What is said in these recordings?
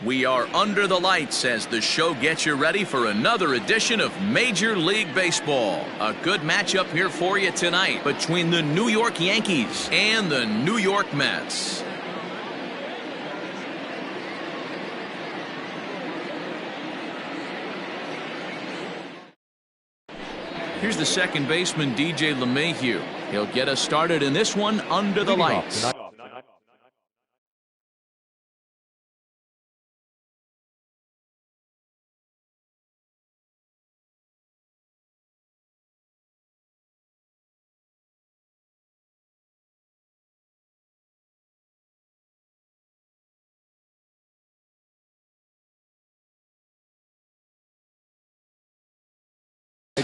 We are under the lights as the show gets you ready for another edition of Major League Baseball. A good matchup here for you tonight between the New York Yankees and the New York Mets. Here's the second baseman, DJ LeMahieu. He'll get us started in this one under the lights.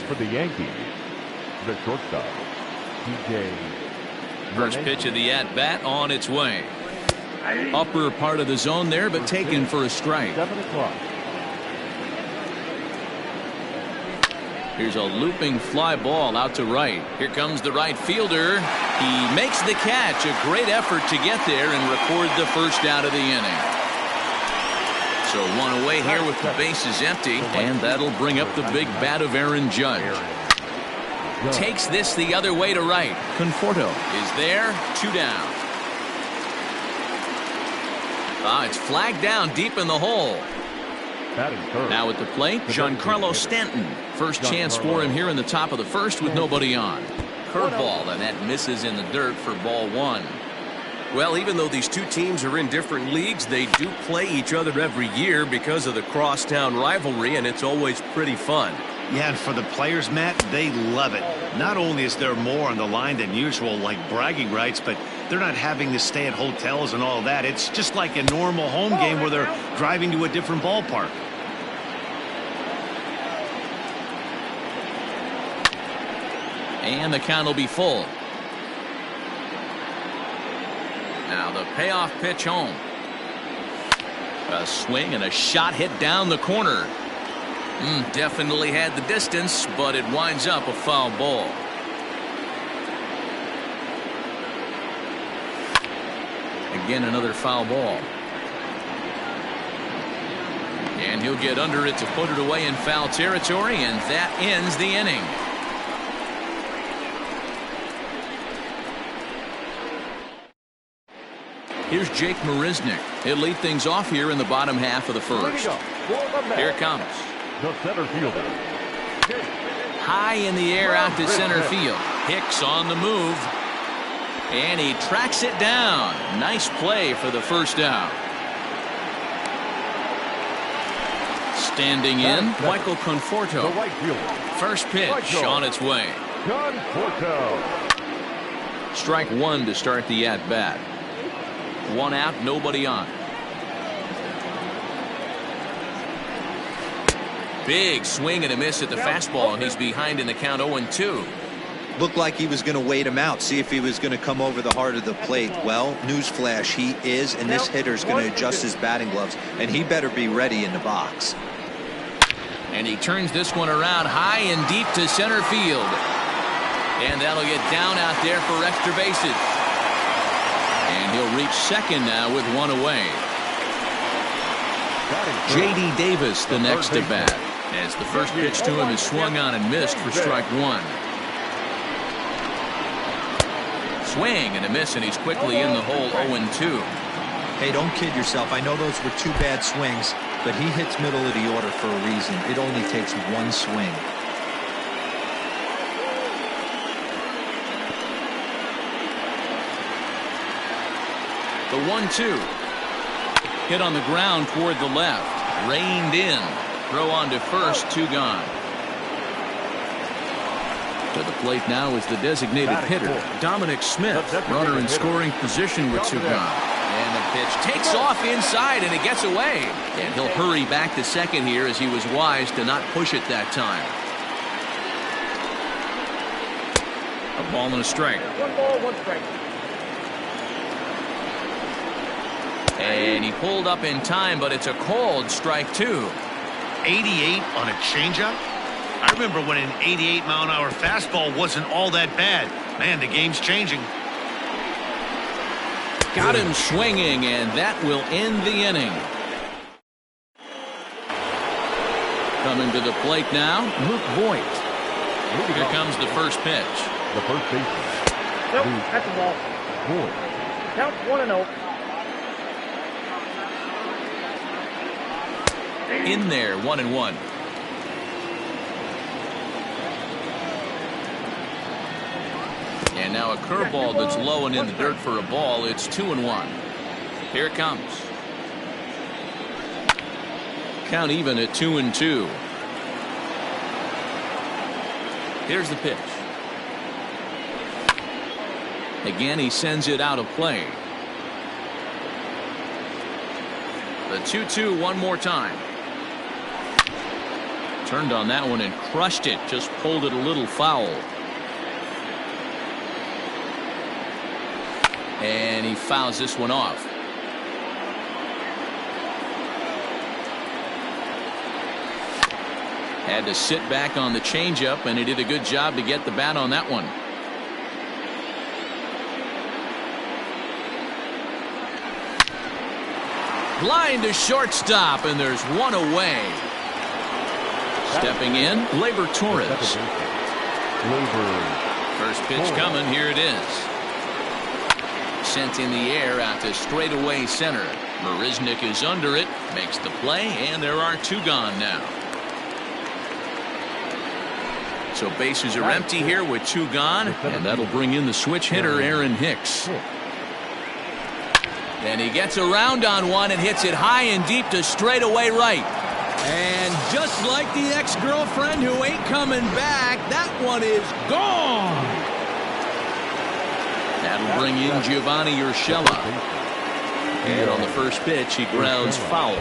For the Yankees, the shortstop, DJ. First pitch of the at-bat on its way. Upper part of the zone there, but taken for a strike. 7 o'clock. Here's a looping fly ball out to right. Here comes the right fielder. He makes the catch. A great effort to get there and record the first out of the inning. So one away here with the bases empty, and that'll bring up the big bat of Aaron Judge. Takes this the other way to right. Conforto is there, 2 down. It's flagged down deep in the hole. Now at the plate, Giancarlo Stanton. First chance for him here in the top of the first with nobody on. Curveball, and that misses in the dirt for ball 1. Well, even though these two teams are in different leagues, they do play each other every year because of the crosstown rivalry, and it's always pretty fun. Yeah, and for the players, Matt, they love it. Not only is there more on the line than usual, like bragging rights, but they're not having to stay at hotels and all that. It's just like a normal home game where they're driving to a different ballpark. And the count will be full. Now the payoff pitch home. A swing and a shot hit down the corner. Definitely had the distance, but it winds up a foul ball. Again, another foul ball. And he'll get under it to put it away in foul territory, and that ends the inning. Here's Jake Marisnick. He'll lead things off here in the bottom half of the first. Here it comes. The center fielder. High in the air out to center field. Hicks on the move. And he tracks it down. Nice play for the first out. Standing in, Michael Conforto. The right fielder. First pitch on its way. Conforto. Strike 1 to start the at-bat. 1 out, nobody on. Big swing and a miss at the fastball, and he's behind in the count 0-2. Looked like he was going to wait him out, see if he was going to come over the heart of the plate. Well, newsflash, he is, and this hitter's going to adjust his batting gloves, and he better be ready in the box. And he turns this one around high and deep to center field. And that'll get down out there for extra bases. And he'll reach second now with 1 away. J.D. Davis the next to bat, as the first pitch to him is swung on and missed for strike 1. Swing and a miss, and he's quickly in the hole 0-2. Hey, don't kid yourself. I know those were 2 bad swings, but he hits middle of the order for a reason. It only takes 1 swing. The 1-2. Hit on the ground toward the left. Reined in. Throw on to first, 2 gone. To the plate now is the designated hitter, Dominic Smith. Runner in scoring position with 2 gone. And the pitch takes off inside, and it gets away. And he'll hurry back to second here, as he was wise to not push it that time. A ball and a strike. 1 ball, 1 strike. And he pulled up in time, but it's a cold strike 2. 88 on a changeup? I remember when an 88-mile-an-hour fastball wasn't all that bad. Man, the game's changing. Got him swinging, and that will end the inning. Coming to the plate now, Luke Voigt. Here comes the first pitch. The first baseman. Nope, that's a ball. Voigt. Count 1-0. In there, 1-1. And now a curveball that's low and in the dirt for a ball. It's 2-1. Here it comes. Count even at 2-2. Here's the pitch. Again, he sends it out of play. The 2-2 one more time. Turned on that one and crushed it. Just pulled it a little foul. And he fouls this one off. Had to sit back on the changeup, and he did a good job to get the bat on that one. Line to shortstop, and there's one away. Stepping in, Gleyber Torres. First pitch coming. Here it is. Sent in the air out to straightaway center. Marisnick is under it, makes the play, and there are two gone now. So bases are empty here with two gone, and that'll bring in the switch hitter, Aaron Hicks. And he gets around on one and hits it high and deep to straightaway right. And just like the ex-girlfriend who ain't coming back, that one is gone. That'll bring in Giovanni Urshela. And on the first pitch, he grounds foul.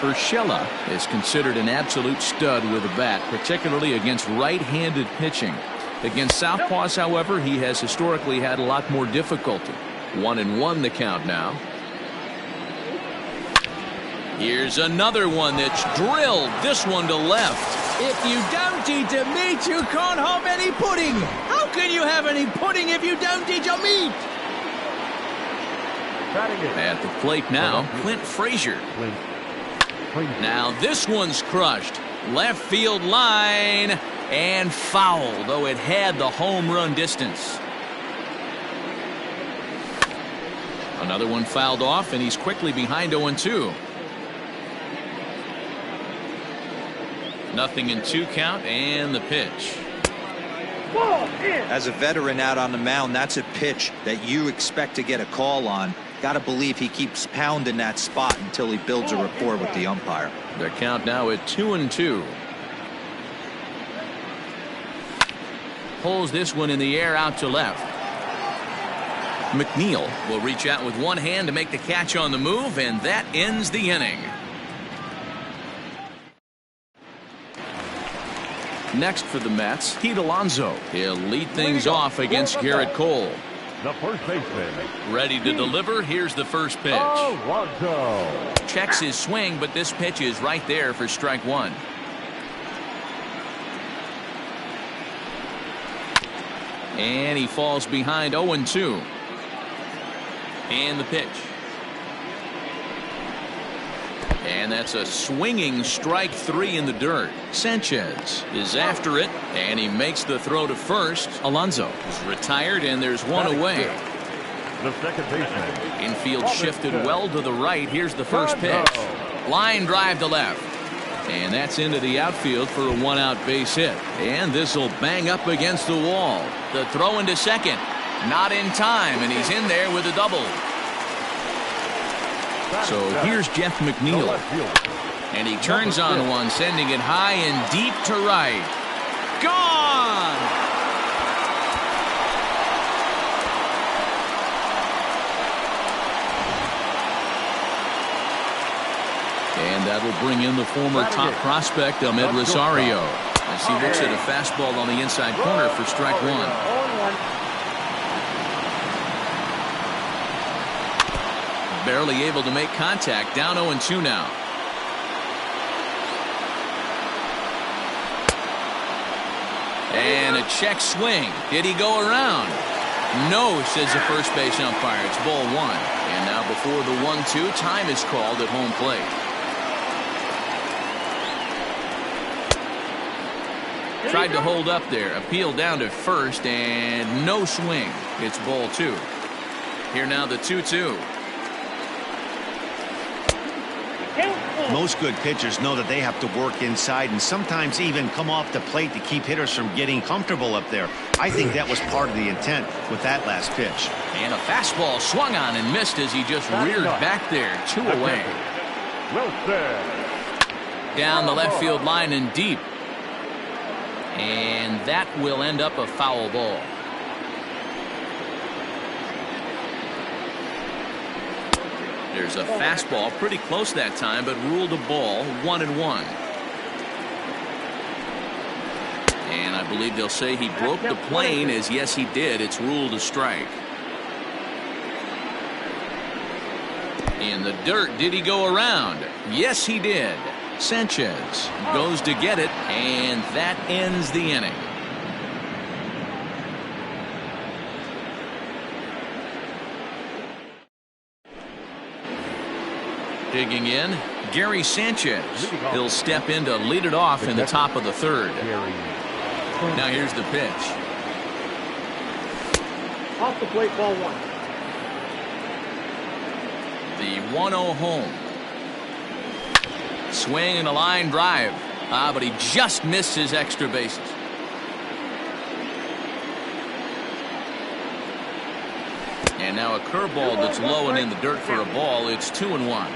Urshela is considered an absolute stud with a bat, particularly against right-handed pitching. Against southpaws, however, he has historically had a lot more difficulty. 1-1 the count now. Here's another one that's drilled. This one to left. If you don't eat the meat, you can't have any pudding. How can you have any pudding if you don't eat your meat? At the plate now, Clint Frazier. Now this one's crushed. Left field line and foul, though it had the home run distance. Another one fouled off, and he's quickly behind 0-2. Nothing in 2 count, and the pitch. As a veteran out on the mound, that's a pitch that you expect to get a call on. Got to believe he keeps pounding that spot until he builds a rapport with the umpire. The count now at 2-2. Pulls this one in the air out to left. McNeil will reach out with one hand to make the catch on the move, and that ends the inning. Next for the Mets, Pete Alonso. He'll lead things off against Garrett Cole. The first baseman. Ready to deliver. Here's the first pitch. Alonso. Checks his swing, but this pitch is right there for strike one. And he falls behind 0-2. And the pitch. And that's a swinging strike 3 in the dirt. Sanchez is after it, and he makes the throw to first. Alonso is retired, and there's one away. The second baseman. Infield shifted well to the right. Here's the first pitch. Line drive to left. And that's into the outfield for a 1-out base hit. And this will bang up against the wall. The throw into second. Not in time, and he's in there with a double. So here's Jeff McNeil. And he turns on one, sending it high and deep to right. Gone! And that'll bring in the former top prospect, Ahmed Rosario, as he looks at a fastball on the inside corner for strike one. Barely able to make contact. Down 0-2 now. And a check swing. Did he go around? No, says the first base umpire. It's ball one. And now before the 1-2, time is called at home plate. Tried to hold up there. Appeal down to first and no swing. It's ball 2. Here now the 2-2. Most good pitchers know that they have to work inside and sometimes even come off the plate to keep hitters from getting comfortable up there. I think that was part of the intent with that last pitch. And a fastball swung on and missed as he just reared back there. 2 away. Down the left field line and deep. And that will end up a foul ball. There's a fastball pretty close that time, but ruled a ball. 1-1. And I believe they'll say he broke the plane, as yes he did. It's ruled a strike. In the dirt, did he go around? Yes he did. Sanchez goes to get it, and that ends the inning. Digging in, Gary Sanchez. He'll step in to lead it off in the top of the 3rd. Now here's the pitch. Off the plate, ball 1. The 1-0 home. Swing and a line drive. But he just missed his extra bases. And now a curveball that's low and in the dirt for a ball. It's 2-1.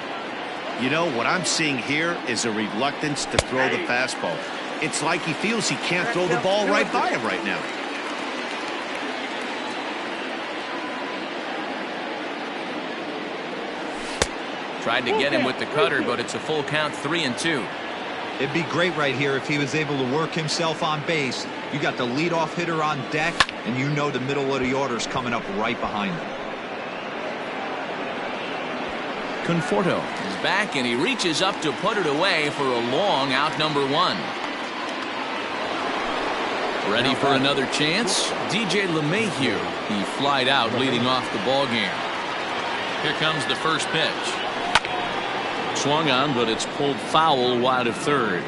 You know, what I'm seeing here is a reluctance to throw the fastball. It's like he feels he can't throw the ball right by him right now. Tried to get him with the cutter, but it's a full count. 3-2. It'd be great right here if he was able to work himself on base. You got the leadoff hitter on deck, and you know the middle of the order's coming up right behind him. Conforto is back, and he reaches up to put it away for a long out. Number 1. Ready for another chance? DJ LeMahieu. He flied out leading off the ball game. Here comes the first pitch. Swung on, but it's pulled foul wide of 3rd.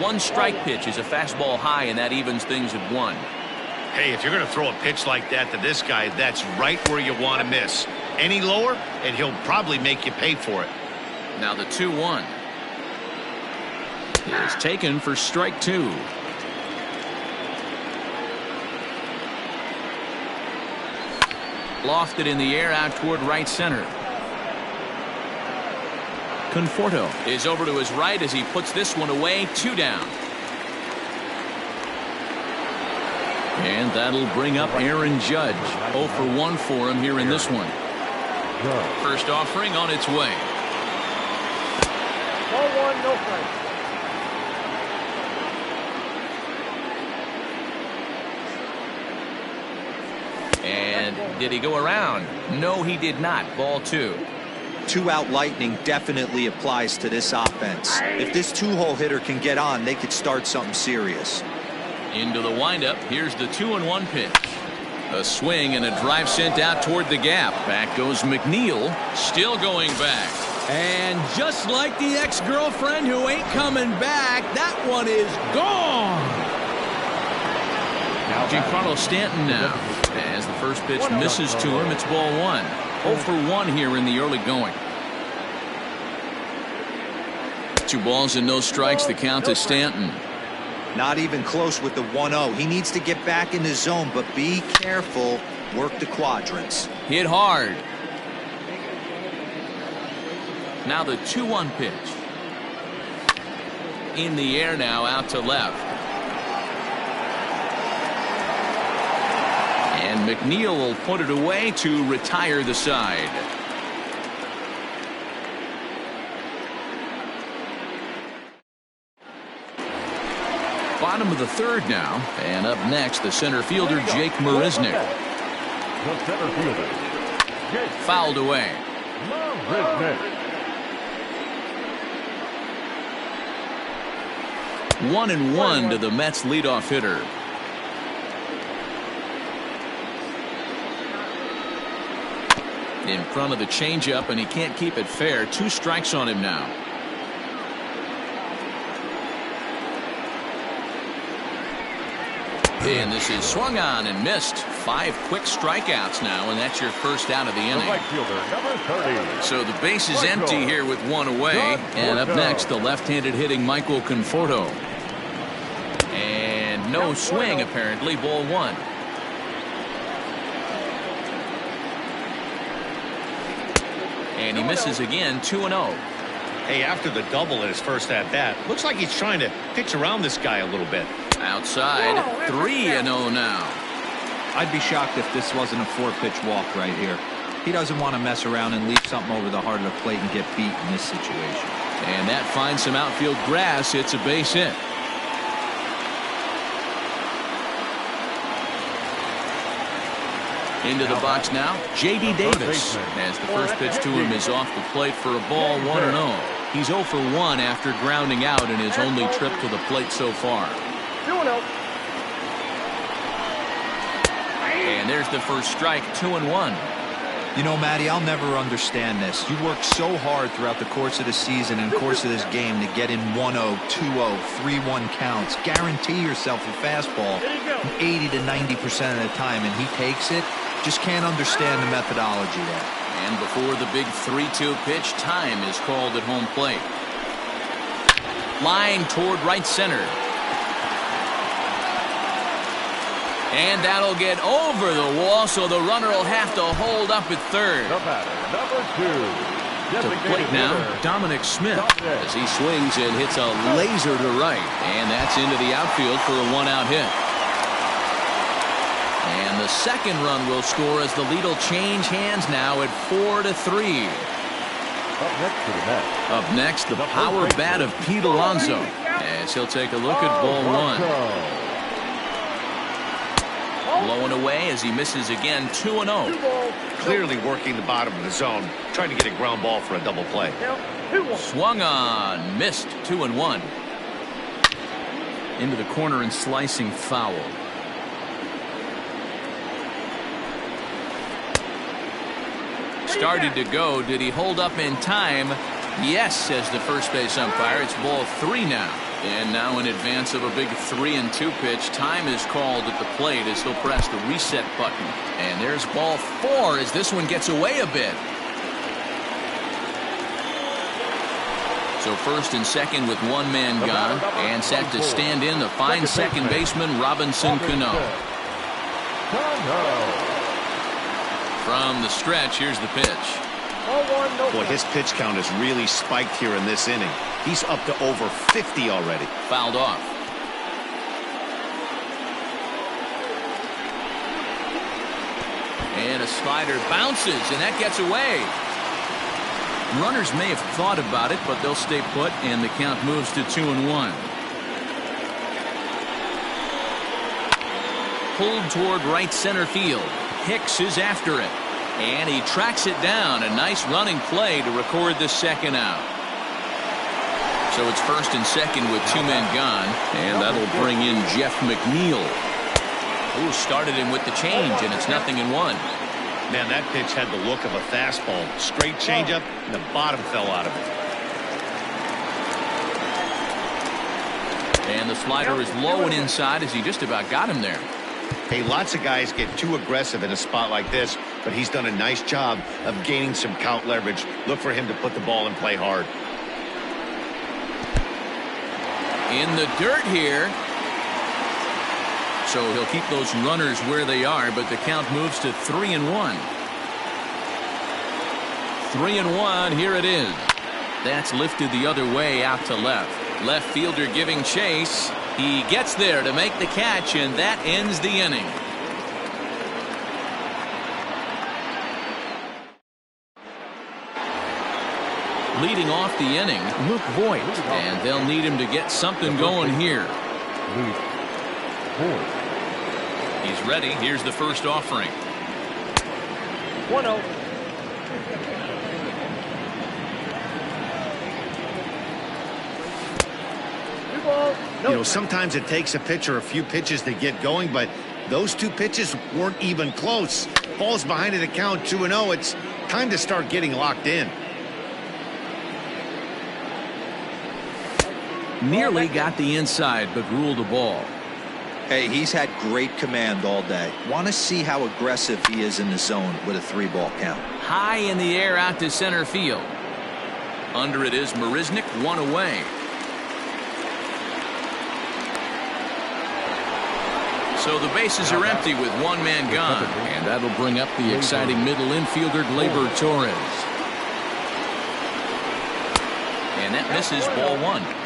One strike pitch is a fastball high, and that evens things at 1. Hey, if you're going to throw a pitch like that to this guy, that's right where you want to miss. Any lower, and he'll probably make you pay for it. Now the 2-1 is taken for strike 2. Lofted in the air out toward right center. Conforto is over to his right as he puts this one away. 2 down. And that'll bring up Aaron Judge. 0 for 1 for him here in this one. First offering on its way. Ball 1, no strike. And did he go around? No, he did not. Ball 2. 2-out lightning definitely applies to this offense. If this 2-hole hitter can get on, they could start something serious. Into the windup. Here's the 2-1 pitch. A swing and a drive sent out toward the gap. Back goes McNeil. Still going back. And just like the ex-girlfriend who ain't coming back, that one is gone. Giancarlo Stanton now. As the first pitch misses to him, it's ball 1. 0 for 1 here in the early going. 2 balls and no strikes. The count to Stanton. Not even close with the 1-0. He needs to get back in the zone, but be careful. Work the quadrants. Hit hard. Now the 2-1 pitch. In the air now, out to left. And McNeil will put it away to retire the side. Bottom of the 3rd now, and up next the center fielder Jake Marisnick. The center fielder, Jake Fouled away. Marisnick. 1-1 to the Mets leadoff hitter. In front of the changeup, and he can't keep it fair. 2 strikes on him now. And this is swung on and missed. 5 quick strikeouts now, and that's your first out of the The inning. right fielder, number 30. So the base is empty here with 1 away. And up next, the left-handed hitting Michael Conforto. And no swing, apparently. Ball 1. And he misses again, 2-0. Hey, after the double in his first at-bat, looks like he's trying to pitch around this guy a little bit. Outside, 3-0 now. I'd be shocked if this wasn't a 4-pitch walk right here. He doesn't want to mess around and leave something over the heart of the plate and get beat in this situation. And that finds some outfield grass. It's a base hit. Into the box now, J.D. Davis. As the first pitch to him is off the plate for a ball, 1-0. He's 0 for 1 after grounding out in his only trip to the plate so far. 2-0. And there's the first strike, 2-1. You know, Matty, I'll never understand this. You work so hard throughout the course of the season and course of this game to get in 1-0, 2-0, 3-1 counts. Guarantee yourself a fastball 80 to 90% of the time, and he takes it. Just can't understand the methodology there. And before the big 3-2 pitch, time is called at home plate. Line toward right center. And that'll get over the wall, so the runner will have to hold up at third. The batter, number 2. To the plate now, Dominic Smith, as he swings and hits a laser to right. And that's into the outfield for a 1-out hit. And the second run will score as the lead will change hands now at 4-3. Up next to the net. Up next, the power bat of Pete Alonso, as he'll take a look at ball 1. Blowing away as he misses again, 2-0. Clearly working the bottom of the zone, trying to get a ground ball for a double play. Swung on, missed, 2-1. Into the corner and slicing foul. Started to go. Did he hold up in time? Yes, says the first base umpire. It's ball 3 now. And now in advance of a big 3-2 pitch, time is called at the plate as he'll press the reset button. And there's ball 4 as this one gets away a bit. So first and second with 1 man gone, and set to stand in the fine second baseman Robinson Cano. From the stretch, here's the pitch. Boy, his pitch count has really spiked here in this inning. He's up to over 50 already. Fouled off. And a slider bounces, and that gets away. Runners may have thought about it, but they'll stay put, and the count moves to 2-1. Pulled toward right center field. Hicks is after it. And he tracks it down. A nice running play to record the second out. So it's first and second with 2 men gone. And that'll bring in Jeff McNeil, who started him with the change, and it's 0-1. Man, that pitch had the look of a fastball. Straight changeup, and the bottom fell out of it. And the slider is low and inside as he just about got him there. Hey, lots of guys get too aggressive in a spot like this, but he's done a nice job of gaining some count leverage. Look for him to put the ball in play hard. In the dirt here. So he'll keep those runners where they are, but the count moves to 3-1. 3-1, here it is. That's lifted the other way out to left. Left fielder giving chase. He gets there to make the catch, and that ends the inning. Leading off the inning, Luke Voigt, and they'll need him to get something going here. Luke Voigt. He's ready. Here's the first offering. 1-0. You know, sometimes it takes a pitcher a few pitches to get going, but those 2 pitches weren't even close. Ball's behind at the count, 2-0. It's time to start getting locked in. Nearly got the inside, but ruled a ball. Hey, he's had great command all day. Want to see how aggressive he is in the zone with a 3-ball count. High in the air out to center field. Under it is Marisnick, 1 away. So the bases are empty with 1 man gone. And that'll bring up the exciting middle infielder, Gleyber Torres. And that misses, ball 1.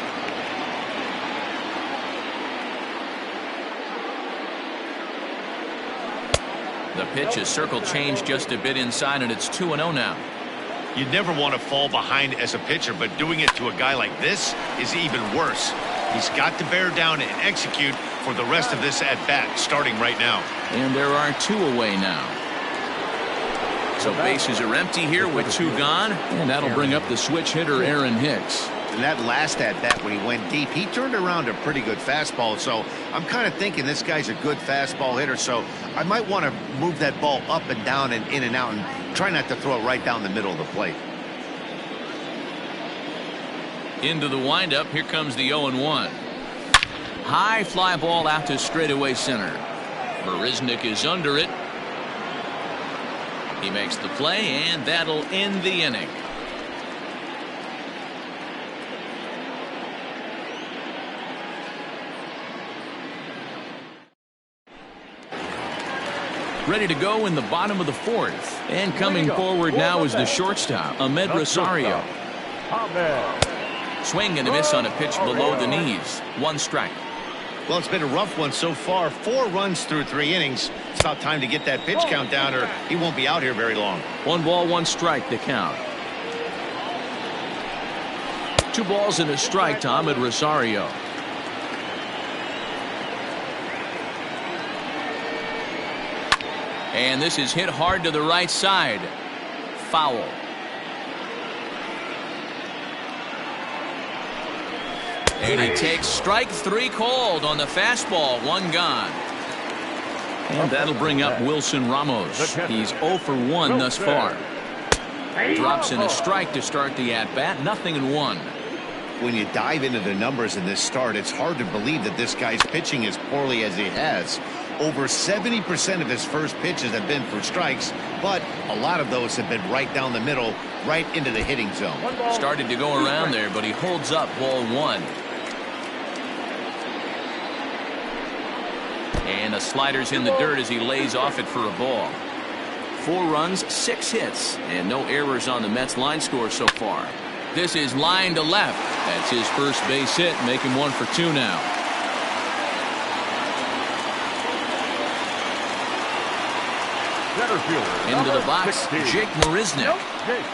The pitch is circle changed just a bit inside, and it's 2-0 now. You never want to fall behind as a pitcher, but doing it to a guy like this is even worse. He's got to bear down and execute for the rest of this at-bat, starting right now. And there are 2 away now. So bases are empty here with 2 gone, and that'll bring up the switch hitter, Aaron Hicks. And that last at-bat when he went deep, he turned around a pretty good fastball. So I'm kind of thinking this guy's a good fastball hitter. So I might want to move that ball up and down and in and out and try not to throw it right down the middle of the plate. Into the windup. Here comes the 0-1. High fly ball out to straightaway center. Marisnick is under it. He makes the play, and that'll end the inning. Ready to go in the bottom of the 4th. And coming forward now is the shortstop, Ahmed Rosario. Swing and a miss on a pitch below the knees. 1 strike. Well, it's been a rough one so far. 4 runs through 3 innings. It's about time to get that pitch count down, or he won't be out here very long. 1 ball, 1 strike, the count. 2 balls and a strike to Ahmed Rosario. And this is hit hard to the right side. Foul. And he takes strike 3 called on the fastball. 1 gone. And that'll bring up Wilson Ramos. He's 0 for 1 thus far. Drops in a strike to start the at-bat. 0-1. When you dive into the numbers in this start, it's hard to believe that this guy's pitching as poorly as he has. Over 70% of his first pitches have been for strikes, but a lot of those have been right down the middle, right into the hitting zone. Started to go around there, but he holds up, ball 1. And the slider's in the dirt as he lays off it for a ball. 4 runs, 6 hits, and no errors on the Mets line score so far. This is line to left. That's his first base hit, making 1 for 2 now. Into the box, Jake Marisnick.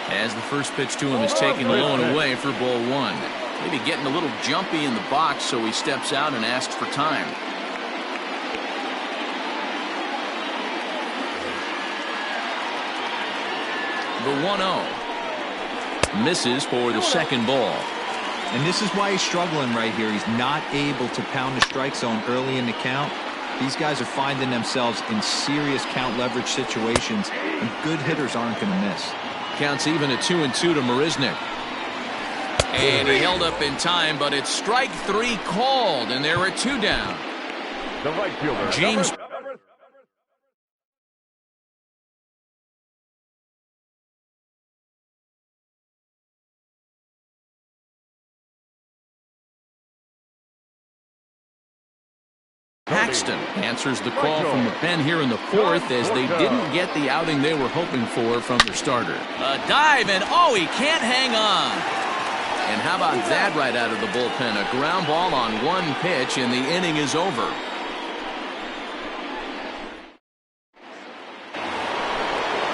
As the first pitch to him is taken low and away for ball 1. Maybe getting a little jumpy in the box, so he steps out and asks for time. The 1-0. Misses for the second ball. And this is why he's struggling right here. He's not able to pound the strike zone early in the count. These guys are finding themselves in serious count leverage situations, and good hitters aren't going to miss. Counts even at 2-2 to Marisnick. And he held up in time, but it's strike 3 called, and there are 2 down. The right fielder, James. Paxton answers the call from the pen here in the 4th as they didn't get the outing they were hoping for from their starter. A dive, and oh, he can't hang on. And how about that right out of the bullpen? A ground ball on 1 pitch, and the inning is over.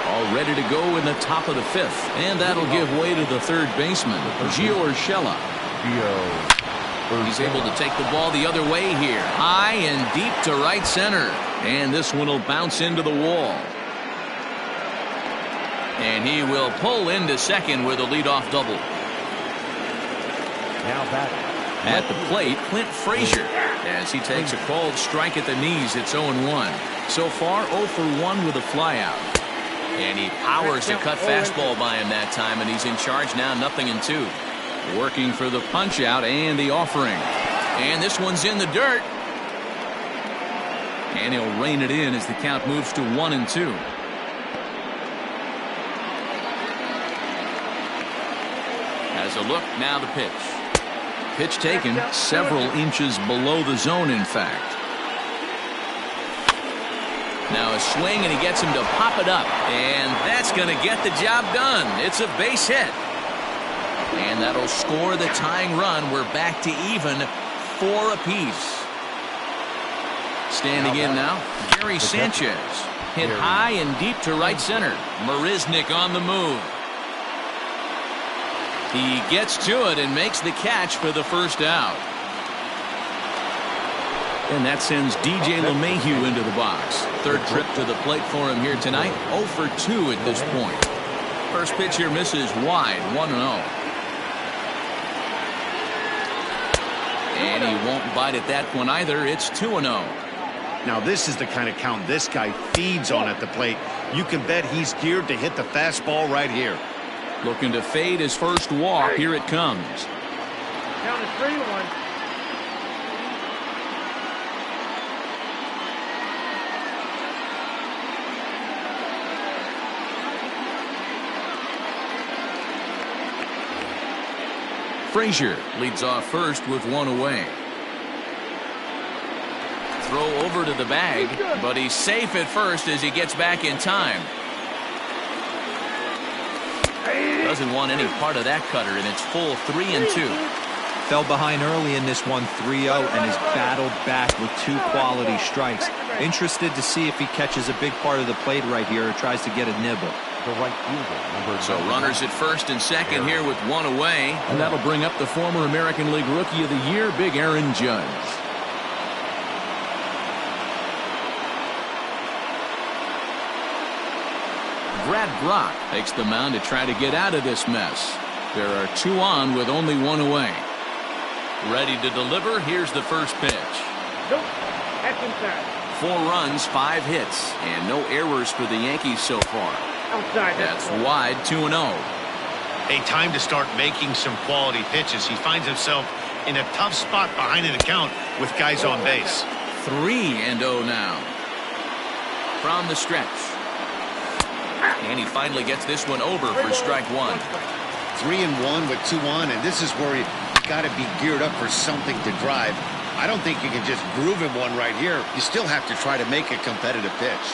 All ready to go in the top of the 5th, and that'll give way to the 3rd baseman, Gio Urshela. He's able to take the ball the other way here. High and deep to right center. And this one will bounce into the wall. And he will pull into second with a leadoff double. Now batting. At the plate, Clint Frazier. As he takes a called strike at the knees, it's 0-1. So far, 0 for 1 with a flyout. And he powers a cut fastball by him that time, and he's in charge now, 0-2. Working for the punch out and the offering. And this one's in the dirt. And he'll rein it in as the count moves to 1-2. As a look, now the pitch. Pitch taken several inches below the zone, in fact. Now a swing, and he gets him to pop it up. And that's going to get the job done. It's a base hit. And that'll score the tying run. We're back to even 4 apiece. Standing in now, Gary Sanchez. Hit high and deep to right center. Marisnick on the move. He gets to it and makes the catch for the first out. And that sends DJ LeMahieu into the box. Third trip to the plate for him here tonight. 0 for 2 at this point. First pitch here misses wide, 1-0. And he won't bite at that one either. It's 2-0. Now this is the kind of count this guy feeds on at the plate. You can bet he's geared to hit the fastball right here. Looking to fade his first walk. Here it comes. Count is 3-1. Frazier leads off first with 1 away. Throw over to the bag, but he's safe at first as he gets back in time. Doesn't want any part of that cutter, and it's full 3-2. Fell behind early in this one 3-0 and has battled back with 2 quality strikes. Interested to see if he catches a big part of the plate right here or tries to get a nibble. The right fielder, So runners at first and second here with 1 away. And that'll bring up the former American League Rookie of the Year, Big Aaron Judge. Brad Brock takes the mound to try to get out of this mess. There are 2 on with only 1 away. Ready to deliver. Here's the first pitch. Nope. That's inside. 4 runs, 5 hits, and no errors for the Yankees so far. Outside. That's wide, 2-0. A time to start making some quality pitches. He finds himself in a tough spot behind an account with guys on base. 3-0 now. From the stretch. And he finally gets this one over for strike 1. 3-1 with 2 on, and this is where you got to be geared up for something to drive. I don't think you can just groove him one right here. You still have to try to make a competitive pitch.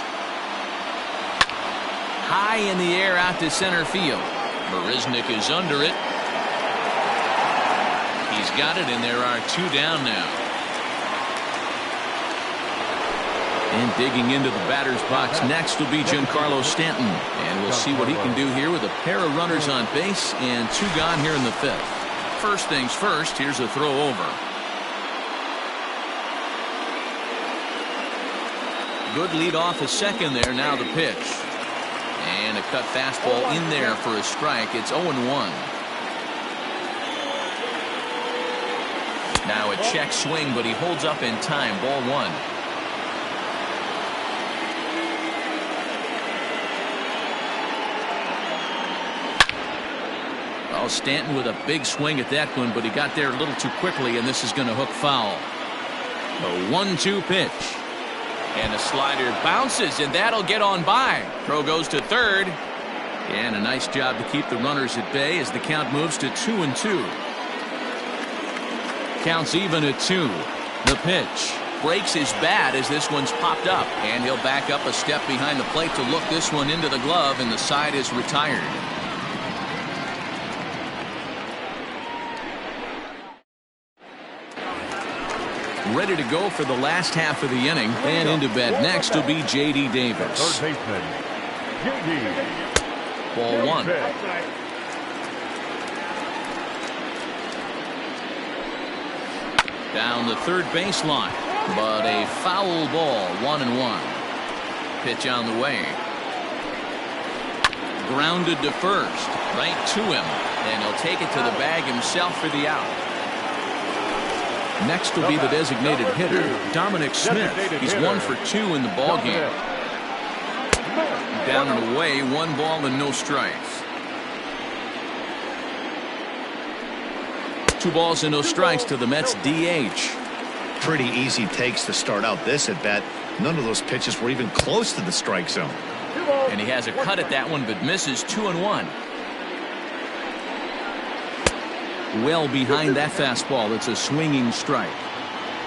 High in the air out to center field. Marisnick is under it. He's got it, and there are 2 down now. And digging into the batter's box next will be Giancarlo Stanton. And we'll see what he can do here with a pair of runners on base and 2 gone here in the 5th. First things first, here's a throw over. Good lead off a second there. Now the pitch. And a cut fastball in there for a strike. It's 0-1. Now a check swing, but he holds up in time. Ball 1. Well, Stanton with a big swing at that one, but he got there a little too quickly, and this is going to hook foul. The 1-2 pitch. And a slider bounces, and that'll get on by. Throw goes to third. And a nice job to keep the runners at bay as the count moves to 2-2. Counts even at 2. The pitch. Breaks his bat as this one's popped up. And he'll back up a step behind the plate to look this one into the glove, and the side is retired. Ready to go for the last half of the inning. And into bed next will be J.D. Davis. third baseman, J.D. Ball 1. Down the third baseline, but a foul ball. 1-1. Pitch on the way. Grounded to first, right to him, and he'll take it to the bag himself for the out. Next will be the designated hitter, Dominic Smith. He's 1 for 2 in the ball game. Down and away, 1 ball and no strikes. 2 balls and no strikes to the Mets DH. Pretty easy takes to start out this at bat. None of those pitches were even close to the strike zone. And he has a cut at that one, but misses 2-1. Well behind that fastball. It's a swinging strike.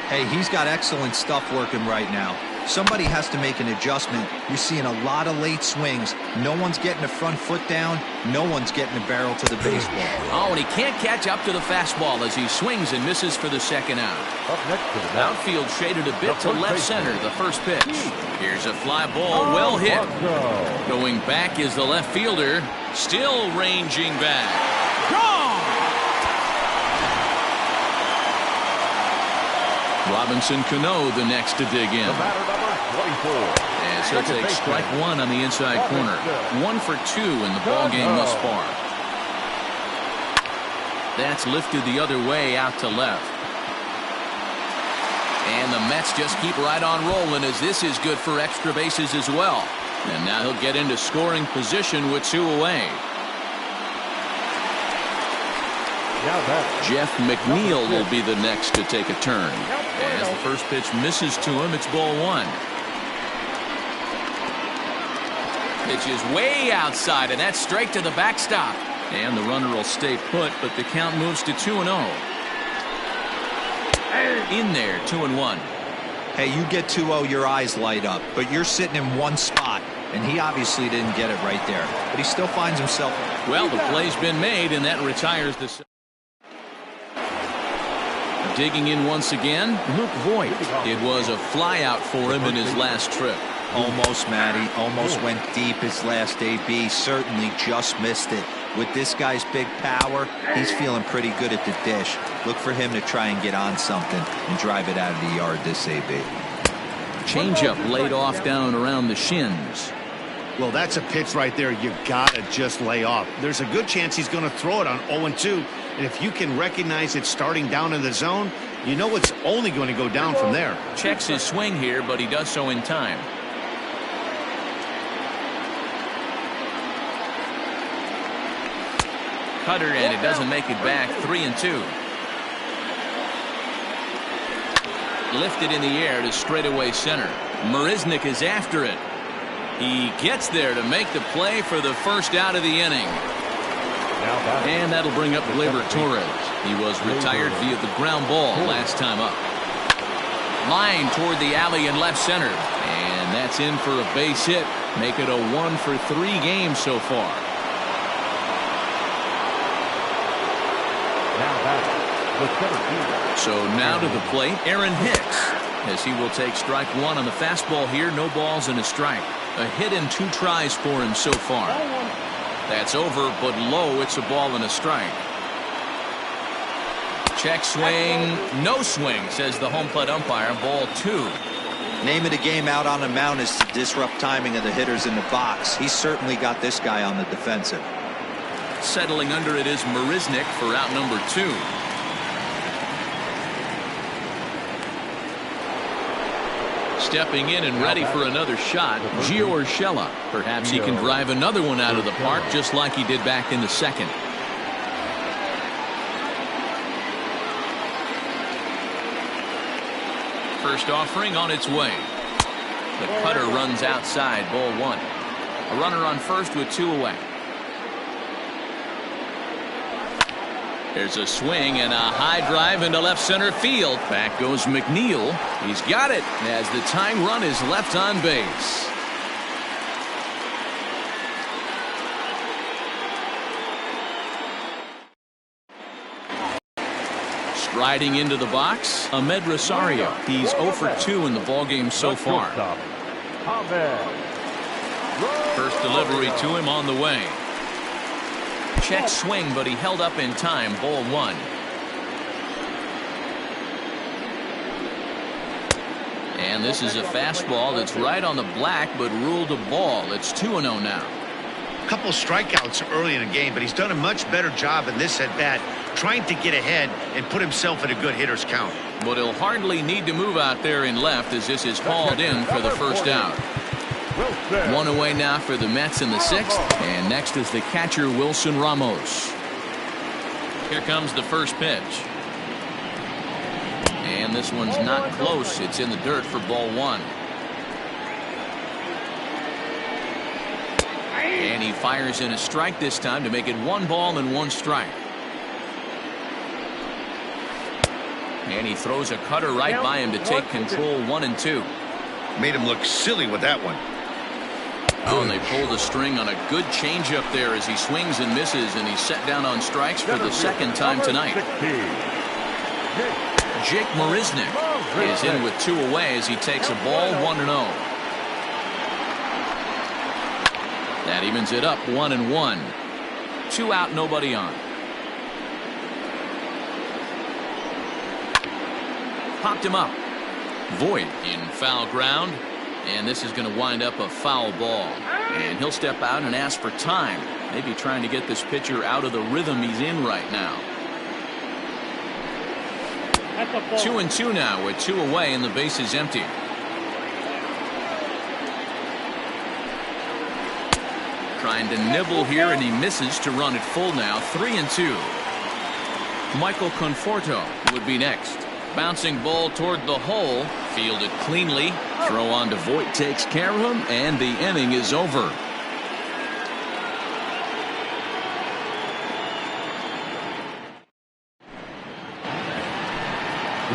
Hey, he's got excellent stuff working right now. Somebody has to make an adjustment. You're seeing a lot of late swings. No one's getting the front foot down. No one's getting the barrel to the baseball. Oh, and he can't catch up to the fastball as he swings and misses for the second out. Up next to the bat, Outfield shaded a bit to left center, the first pitch. Here's a fly ball, well hit. Going back is the left fielder, still ranging back. Gone! Robinson Cano the next to dig in. the batter number 24. As he'll take strike one on the inside corner. 1 for 2 in the ball game thus far. That's lifted the other way out to left. And the Mets just keep right on rolling as this is good for extra bases as well. And now he'll get into scoring position with 2 away. Jeff McNeil will be the next to take a turn. As the first pitch misses to him, it's ball 1. Pitch is way outside, and that's straight to the backstop. And the runner will stay put, but the count moves to 2-0. In there, 2-1. Hey, you get 2-0, your eyes light up, but you're sitting in one spot, and he obviously didn't get it right there. But he still finds himself. Well, the play's been made, and that retires the. Digging in once again, Luke Voigt. It was a flyout for him in his last trip. Almost, Matty. Almost went deep his last AB. Certainly just missed it. With this guy's big power, he's feeling pretty good at the dish. Look for him to try and get on something and drive it out of the yard this AB. Changeup laid off down around the shins. Well, that's a pitch right there you gotta just lay off. There's a good chance he's going to throw it on 0-2. And if you can recognize it starting down in the zone, you know it's only going to go down from there. Checks his swing here, but he does so in time. Cutter, and it doesn't make it back. 3-2. Lifted in the air to straightaway center. Marisnick is after it. He gets there to make the play for the first out of the inning. And that'll bring up Gleyber Torres. He was retired via the ground ball last time up. Line toward the alley in left center. And that's in for a base hit. Make it a 1 for 3 games so far. So now to the plate, Aaron Hicks, as he will take strike 1 on the fastball here. No balls and a strike. A hit and 2 tries for him so far. That's over, but low. It's a ball and a strike. Check swing. No swing, says the home plate umpire. Ball 2. Name of the game out on the mound is to disrupt timing of the hitters in the box. He's certainly got this guy on the defensive. Settling under it is Marisnick for out number 2. Stepping in and ready for another shot, Gio Urshela. Perhaps he can drive another one out of the park just like he did back in the second. First offering on its way. The cutter runs outside, ball 1. A runner on first with 2 away. There's a swing and a high drive into left center field. Back goes McNeil. He's got it as the tying run is left on base. Striding into the box, Ahmed Rosario. He's 0 for 2 in the ballgame so far. First delivery to him on the way. Check swing, but he held up in time. Ball 1. And this is a fastball that's right on the black, but ruled a ball. It's 2-0 now. A couple strikeouts early in the game, but he's done a much better job in this at-bat, trying to get ahead and put himself in a good hitter's count. But he'll hardly need to move out there in left as this is hauled in for the first out. 1 away now for the Mets in the 6th, and next is the catcher Wilson Ramos. Here comes the first pitch. And this one's not close. It's in the dirt for ball 1. And he fires in a strike this time to make it 1 ball and 1 strike. And he throws a cutter right by him to take control 1-2. Made him look silly with that one. Oh, and they pull the string on a good changeup there as he swings and misses, and he's set down on strikes for the 2nd time tonight. Jake Marisnick is in with 2 away as he takes a ball 1-0. That evens it up 1-1. 2 out, nobody on. Popped him up. Voit in foul ground. And this is going to wind up a foul ball. And he'll step out and ask for time. Maybe trying to get this pitcher out of the rhythm he's in right now. 2-2 now with 2 away and the base is empty. Trying to nibble here, and he misses to run it full now. 3-2. Michael Conforto would be next. Bouncing ball toward the hole. Fielded cleanly. Throw on to Voit takes care of him, and the inning is over.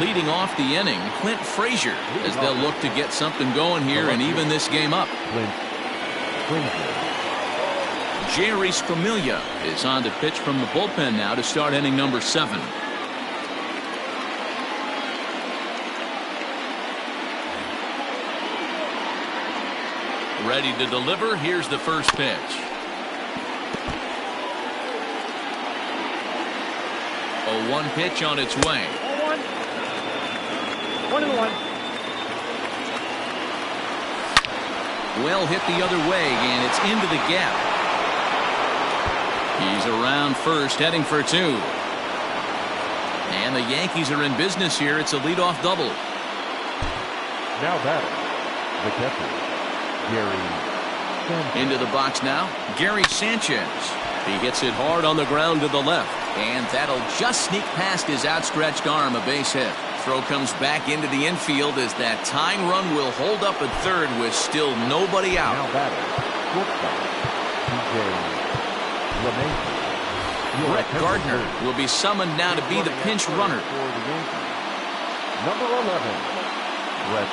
Leading off the inning, Clint Frazier, as they'll look to get something going here and even this game up. Jeurys Familia is on to pitch from the bullpen now to start inning number 7. Ready to deliver. Here's the first pitch. A 1 pitch on its way. 1-1. Well hit the other way, and it's into the gap. He's around first, heading for 2. And the Yankees are in business here. It's a leadoff double. Now batting, the catcher, Gary Sanchez. Into the box now, Gary Sanchez. He hits it hard on the ground to the left, and that'll just sneak past his outstretched arm, a base hit. Throw comes back into the infield as that tying run will hold up at third with still nobody out. Now batting, shortstop, TJ LeMahieu. Brett Gardner will be summoned now to be the pinch runner. Number 11.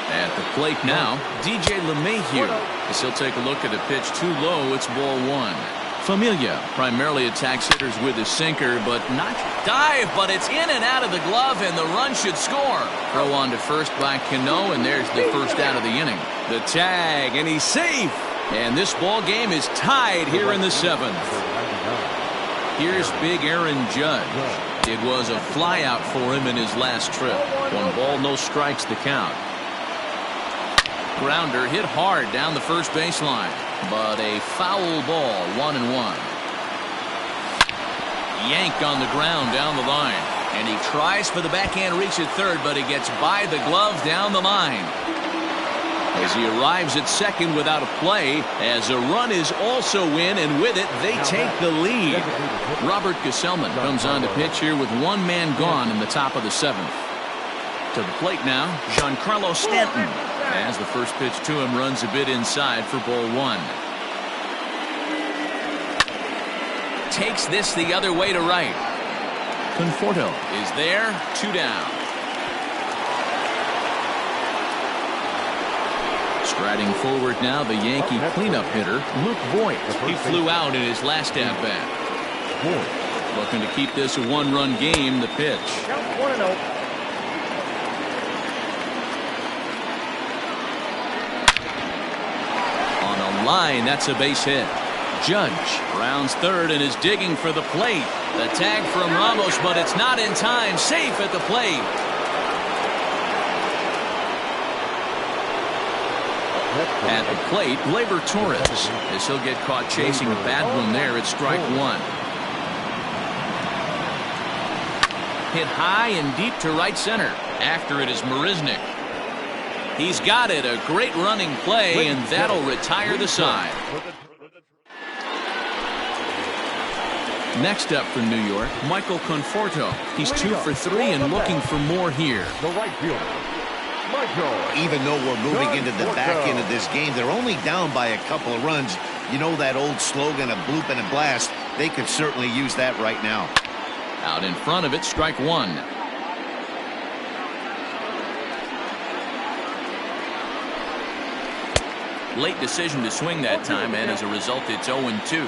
At the plate now, DJ LeMahieu. As he'll take a look at a pitch too low, it's ball 1. Familia primarily attacks hitters with his sinker, but not dive, but it's in and out of the glove, and the run should score. Throw on to first by Cano, and there's the first out of the inning. The tag, and he's safe. And this ball game is tied here in the 7th. Here's big Aaron Judge. It was a flyout for him in his last trip. 1 ball, no strikes, the count. Grounder hit hard down the first baseline, but a foul ball, 1-1. Yanked on the ground down the line, and he tries for the backhand reach at third, but he gets by the glove down the line. As he arrives at second without a play, as a run is also in, and with it, they take the lead. Robert Gesellman comes on to pitch here with 1 man gone in the top of the 7th. To the plate now, Giancarlo Stanton. As the first pitch to him runs a bit inside for ball 1. Takes this the other way to right. Conforto is there, 2 down. Striding forward now, the Yankee cleanup hitter, Luke Voit. He flew out in his last at-bat. Looking to keep this a 1-run game, the pitch. Count 1-0. Line, that's a base hit. Judge rounds third and is digging for the plate. The tag from Ramos, but it's not in time. Safe at the plate. At the plate, Gleyber Torres, as he'll get caught chasing a bad one there at strike 1. Hit high and deep to right center. After it is Marisnick. He's got it, a great running play, and that'll retire the side. Next up from New York, Michael Conforto. He's 2 for 3 and looking for more here. The right fielder, Michael. Even though we're moving into the back end of this game, they're only down by a couple of runs. You know that old slogan, a bloop and a blast? They could certainly use that right now. Out in front of it, strike one. Late decision to swing that time, and as a result, it's 0-2.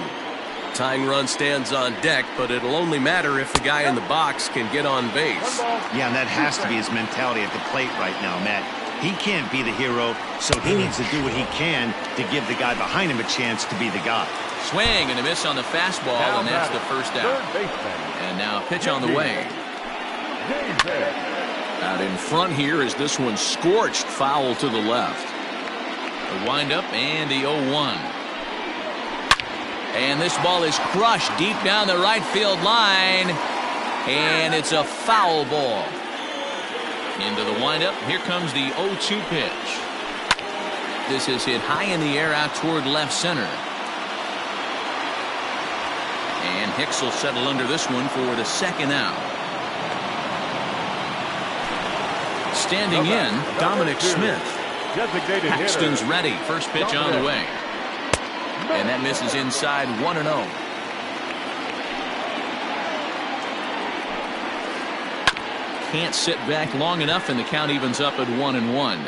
Tying run stands on deck, but it'll only matter if the guy in the box can get on base. Yeah, and that has to be his mentality at the plate right now, Matt. He can't be the hero, so he needs to do what he can to give the guy behind him a chance to be the guy. Swing and a miss on the fastball, and that's the first out. And now a pitch on the way. Out in front here is this one scorched foul to the left. The windup and the 0-1. And this ball is crushed deep down the right field line. And it's a foul ball. Into the windup. Here comes the 0-2 pitch. This is hit high in the air out toward left center. And Hicks will settle under this one for the second out. Standing in, Dominic Smith. Paxton's ready. First pitch on the way. And that misses inside 1-0. Can't sit back long enough, and the count evens up at 1-1.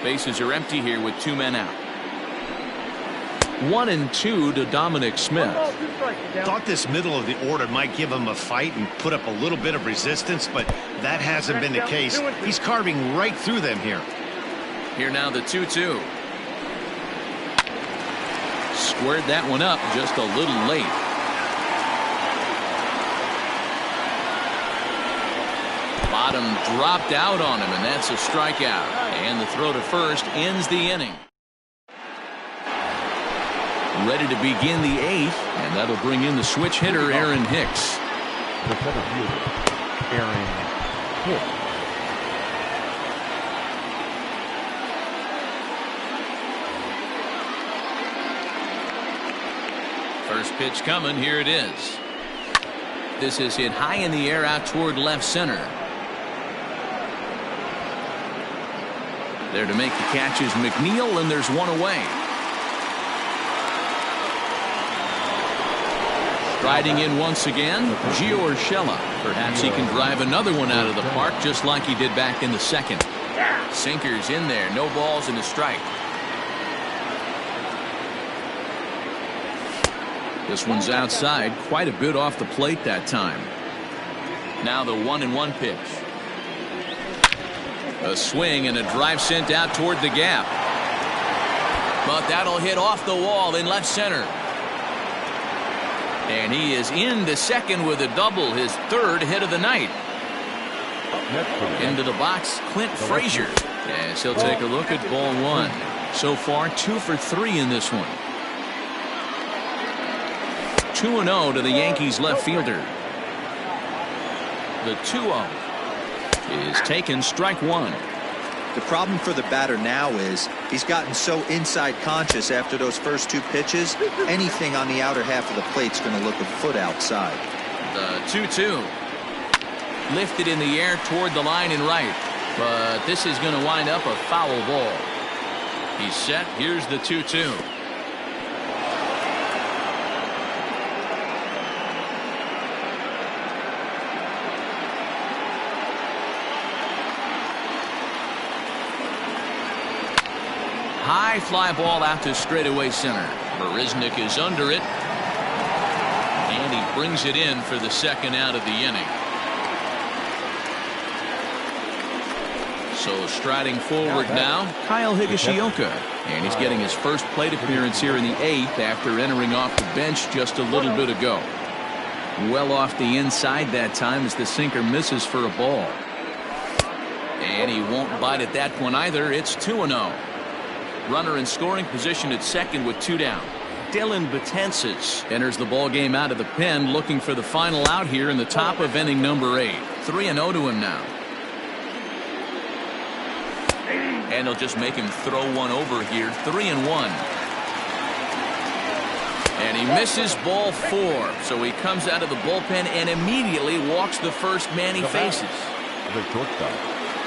Bases are empty here with two men out. 1-2 to Dominic Smith. Thought this middle of the order might give him a fight and put up a little bit of resistance, but that hasn't been the case. He's carving right through them here. Here now the 2-2. Squared that one up just a little late. Bottom dropped out on him, and that's a strikeout. And the throw to first ends the inning. Ready to begin the eighth, and that'll bring in the switch hitter, Aaron Hicks. The center fielder, Aaron Hicks. First pitch coming. Here it is. This is hit high in the air out toward left center. There to make the catch is McNeil, and there's one away. Striding in once again, Gio Urshela. Perhaps he can drive another one out of the park just like he did back in the second. Sinkers in there, no balls and a strike. This one's outside, quite a bit off the plate that time. Now the 1-1 pitch. A swing and a drive sent out toward the gap. But that'll hit off the wall in left center. And he is in the second with a double, his third hit of the night. Into the box, Clint Frazier. Yes, he'll take a look at ball one. So far, 2 for 3 in this one. 2-0 to the Yankees left fielder. The 2-0 is taken, strike one. The problem for the batter now is he's gotten so inside conscious after those first two pitches. Anything on the outer half of the plate's going to look a foot outside. The 2-2 lifted in the air toward the line and right, but this is going to wind up a foul ball. He's set. Here's the 2-2. High fly ball out to straightaway center. Marisnick is under it, and he brings it in for the second out of the inning. So striding forward now, Kyle Higashioka, and he's getting his first plate appearance here in the eighth after entering off the bench just a little bit ago. Well off the inside that time as the sinker misses for a ball. And he won't bite at that one either. It's 2-0. Runner in scoring position at second with 2 down. Dylan Betances enters the ball game out of the pen, looking for the final out here in the top of inning number 8. 3-0 to him now. And they'll just make him throw one over here. 3-1. And he misses ball 4. So he comes out of the bullpen and immediately walks the first man he faces. The shortstop,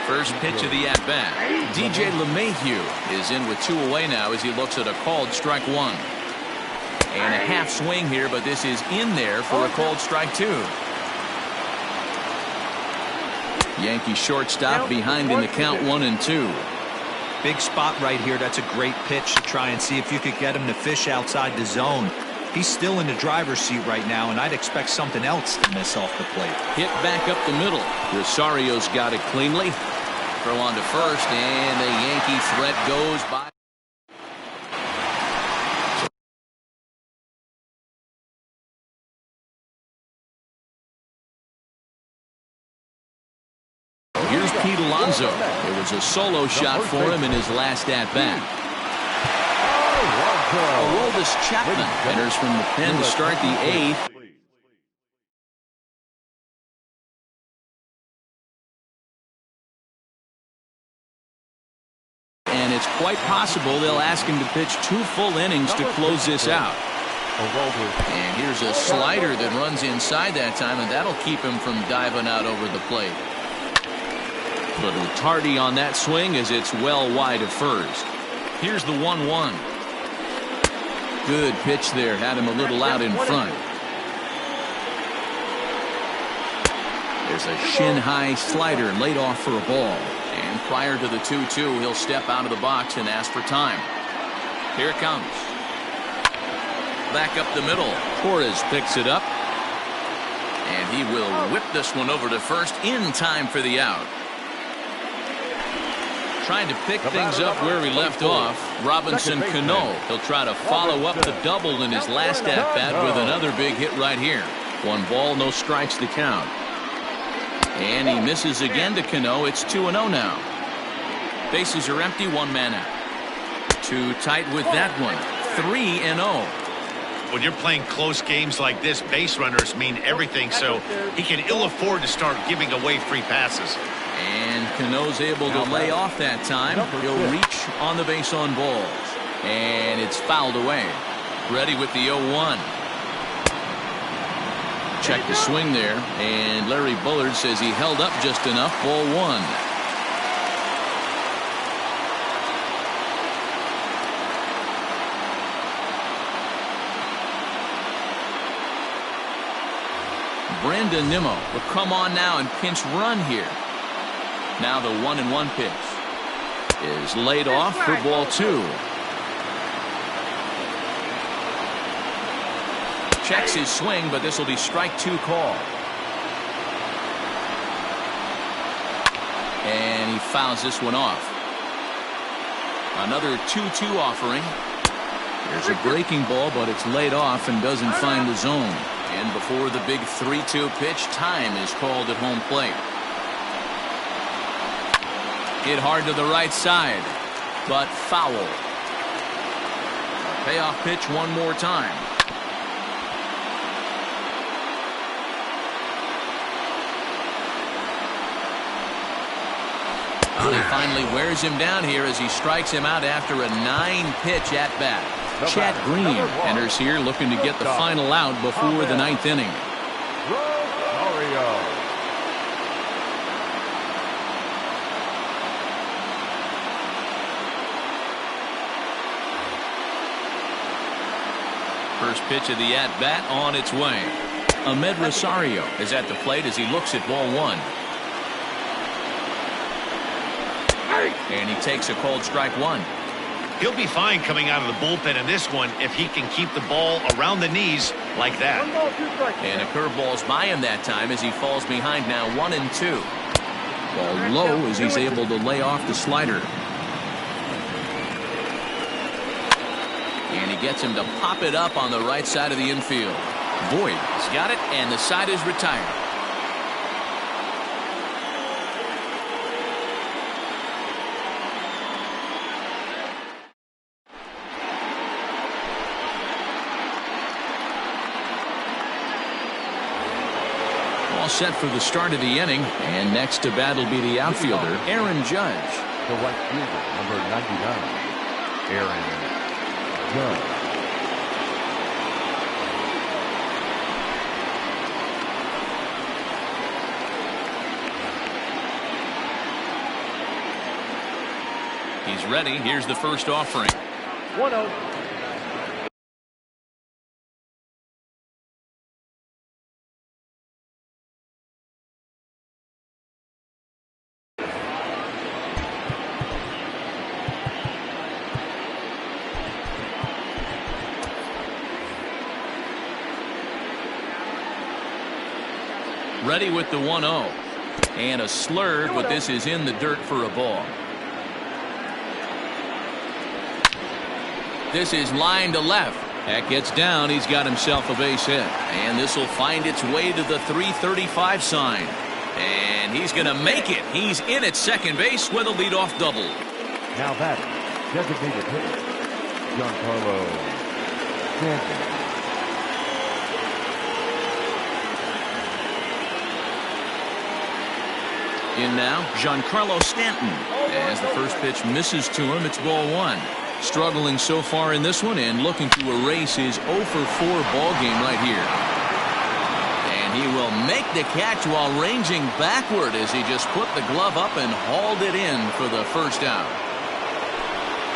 First pitch of the at-bat. DJ LeMahieu is in with 2 away now as he looks at a called strike 1. And a half swing here, but this is in there for a called strike 2. Yankee shortstop behind in the count 1-2. Big spot right here. That's a great pitch to try and see if you could get him to fish outside the zone. He's still in the driver's seat right now, and I'd expect something else to miss off the plate. Hit back up the middle. Rosario's got it cleanly. Throw on to first, and the Yankee threat goes by. Here's Pete Alonso. It was a solo shot for him in his last at-bat. Aroldis Chapman enters from the pen to start the 8th. And it's quite possible they'll ask him to pitch 2 full innings to close this out. And here's a slider that runs inside that time, and that'll keep him from diving out over the plate. Little tardy on that swing as it's well wide of first. Here's the 1-1. Good pitch there. Had him a little out in front. There's a shin-high slider laid off for a ball. And prior to the 2-2, he'll step out of the box and ask for time. Here it comes. Back up the middle. Torres picks it up. And he will whip this one over to first in time for the out. Trying to pick things up where he left off. Robinson Cano. He'll try to follow up the double in his last at-bat with another big hit right here. 1 ball, no strikes to count. And he misses again to Cano. It's 2-0 now. Bases are empty, 1 man out. Too tight with that one. 3-0. When you're playing close games like this, base runners mean everything, so he can ill afford to start giving away free passes. And Cano's able to lay off that time. He'll reach on the base on balls. And it's fouled away. Ready with the 0-1. Check the swing there. And Larry Bullard says he held up just enough. Ball 1. Brandon Nimmo will come on now and pinch run here. Now the 1-1 pitch is laid off for ball 2. Checks his swing, but this will be strike 2 call. And he fouls this one off. Another 2-2 offering. There's a breaking ball, but it's laid off and doesn't find the zone. And before the big 3-2 pitch, time is called at home plate. Hit hard to the right side, but foul. Payoff pitch one more time. Well, he finally wears him down here as he strikes him out after a 9-pitch at-bat. Chad Green enters here looking to get the final out before the 9th inning. First pitch of the at-bat on its way. Ahmed Rosario is at the plate as he looks at ball 1. And he takes a called strike 1. He'll be fine coming out of the bullpen in this one if he can keep the ball around the knees like that. And a curveball's by him that time as he falls behind now 1-2. Ball low as he's able to lay off the slider. And he gets him to pop it up on the right side of the infield. Boyd has got it, and the side is retired. All set for the start of the inning, and next to bat will be the outfielder, Aaron Judge. The right fielder, number 99, Aaron Judge. He's ready. Here's the first offering. 1-0. Ready with the 1-0. And a slurve, but this is in the dirt for a ball. This is line to left. That gets down. He's got himself a base hit. And this will find its way to the 335 sign. And he's going to make it. He's in at second base with a leadoff double. Now that designated hitter, Giancarlo Stanton. In now, Giancarlo Stanton. As the first pitch misses to him, it's ball one. Struggling so far in this one and looking to erase his 0 for 4 ball game right here. And he will make the catch while ranging backward as he just put the glove up and hauled it in for the first out.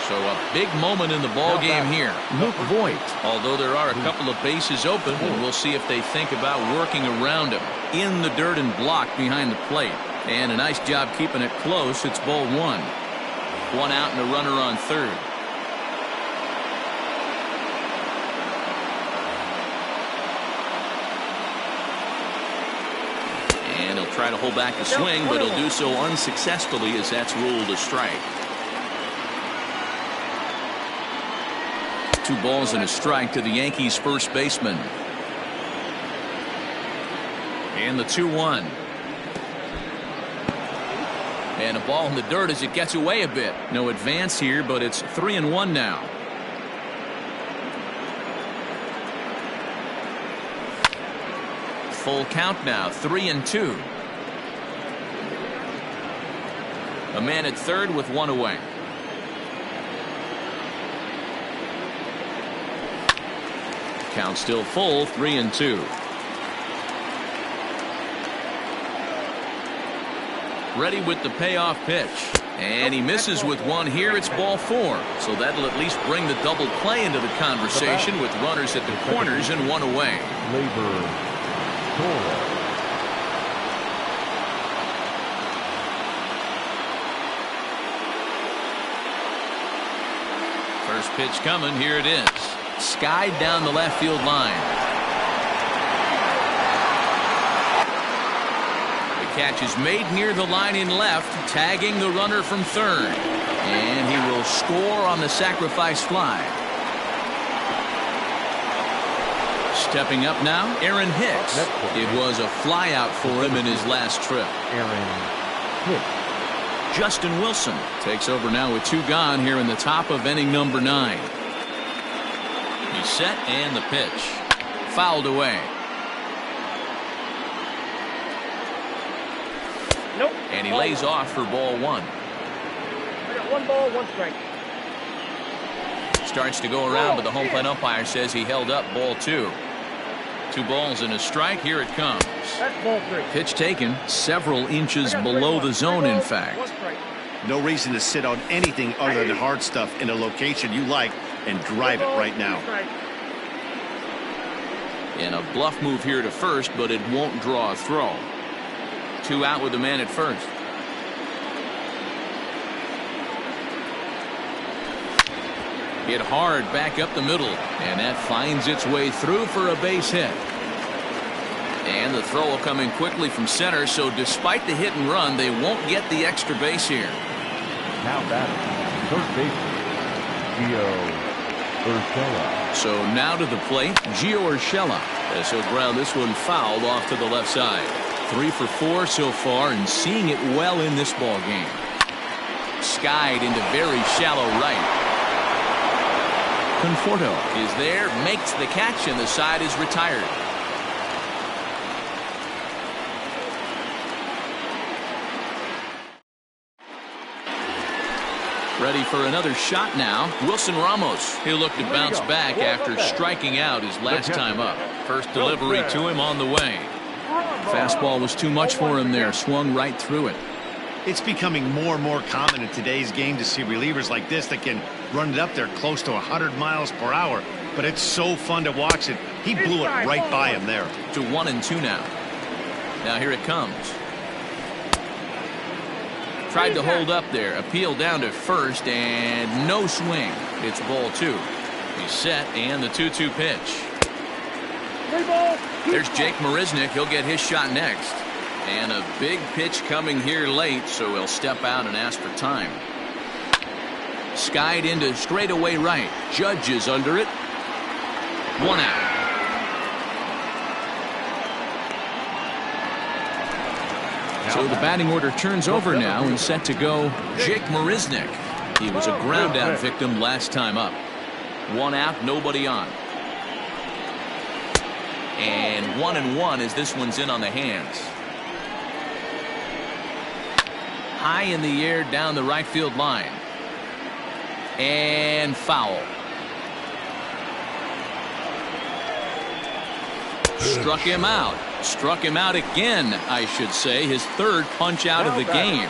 So a big moment in the ball game here. Luke Voit, although there are a couple of bases open, and we'll see if they think about working around him. In the dirt and blocked behind the plate. And a nice job keeping it close. It's ball one. One out and a runner on third. And he'll try to hold back the swing, but he'll do so unsuccessfully as that's ruled a strike. 2 balls and a strike to the Yankees first baseman. And the 2-1. And a ball in the dirt as it gets away a bit. No advance here, but it's 3-1 now. Full count now, 3-2. A man at third with 1 away. Count still full, 3-2. Ready with the payoff pitch. And he misses with one here. It's ball 4. So that'll at least bring the double play into the conversation with runners at the corners and 1 away. Labor Torres. First pitch coming. Here it is. Skied down the left field line. Catch is made near the line in left, tagging the runner from third. And he will score on the sacrifice fly. Stepping up now, Aaron Hicks. It was a fly out for him in his last trip. Aaron Hicks. Justin Wilson takes over now with 2 gone here in the top of inning number 9. He's set and the pitch. Fouled away. Nope. And he lays off for ball 1. I got 1 ball, 1 strike. Starts to go around, but the home plate umpire says he held up ball 2. 2 balls and a strike. Here it comes. That's ball 3. Pitch taken several inches below the zone, in fact. No reason to sit on anything other than hard stuff in a location you like and drive it right now. And a bluff move here to first, but it won't draw a throw. 2 out with the man at first. Hit hard back up the middle, and that finds its way through for a base hit. And the throw will come in quickly from center, so despite the hit and run, they won't get the extra base here. Now batting, third baseman, Gio Urshela. So now to the plate, Gio Urshela, as he'll ground this one fouled off to the left side. 3 for 4 so far, and seeing it well in this ball game. Skied into very shallow right. Conforto is there, makes the catch, and the side is retired. Ready for another shot now. Wilson Ramos. He'll look to bounce back after striking out his last time up. First delivery to him on the way. Fastball was too much for him there. Swung right through it. It's becoming more and more common in today's game to see relievers like this that can run it up there close to 100 miles per hour. But it's so fun to watch it. He blew it right by him there. To 1-2 now. Now here it comes. Tried to hold up there. Appeal down to first and no swing. It's ball 2. He's set and the 2-2 pitch. There's Jake Marisnick. He'll get his shot next. And a big pitch coming here late, so he'll step out and ask for time. Skied into straightaway right. Judge is under it. 1 out. So the batting order turns over now and set to go Jake Marisnick. He was a ground out victim last time up. 1 out, nobody on. And 1-1 as this one's in on the hands. High in the air down the right field line. And foul. Struck him out. Struck him out again, I should say. His third punch out of the game.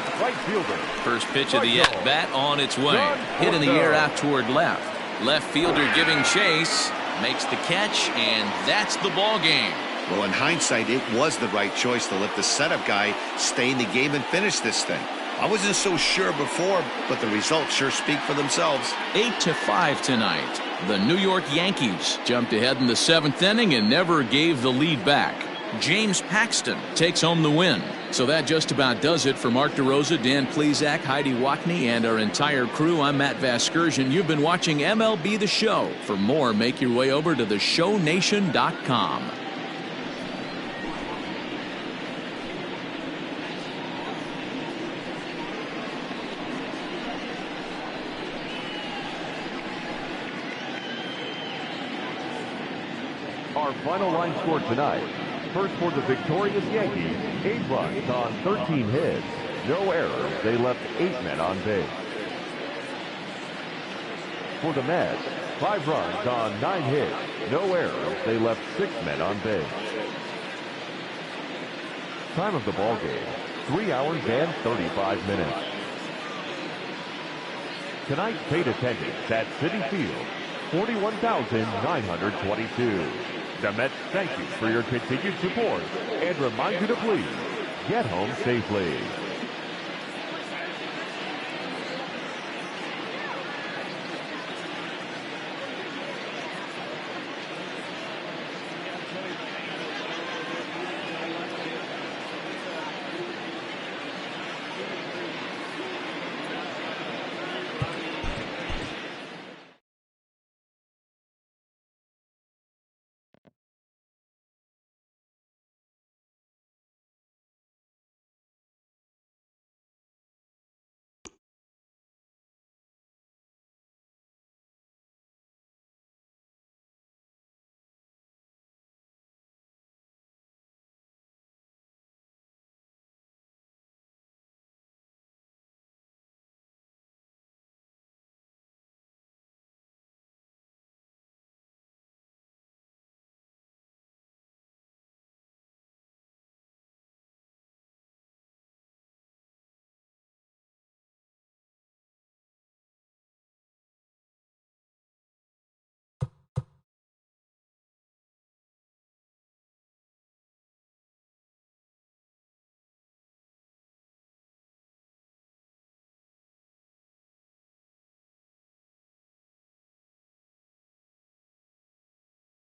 First pitch of the at-bat on its way. Hit in the air out toward left. Left fielder giving chase. Makes the catch, and that's the ball game. Well, in hindsight, it was the right choice to let the setup guy stay in the game and finish this thing. I wasn't so sure before, but the results sure speak for themselves. 8-5 tonight. The New York Yankees jumped ahead in the 7th inning and never gave the lead back. James Paxton takes home the win. So that just about does it for Mark DeRosa, Dan Plesac, Heidi Watney, and our entire crew. I'm Matt Vasgersian. You've been watching MLB The Show. For more, make your way over to theshownation.com. Our final line score tonight. First for the victorious Yankees, 8 runs on 13 hits. No errors. They left 8 men on base. For the Mets, 5 runs on 9 hits. No errors. They left 6 men on base. Time of the ball game, 3 hours and 35 minutes. Tonight's paid attendance at Citi Field, 41,922. The Mets thank you for your continued support and remind you to please get home safely.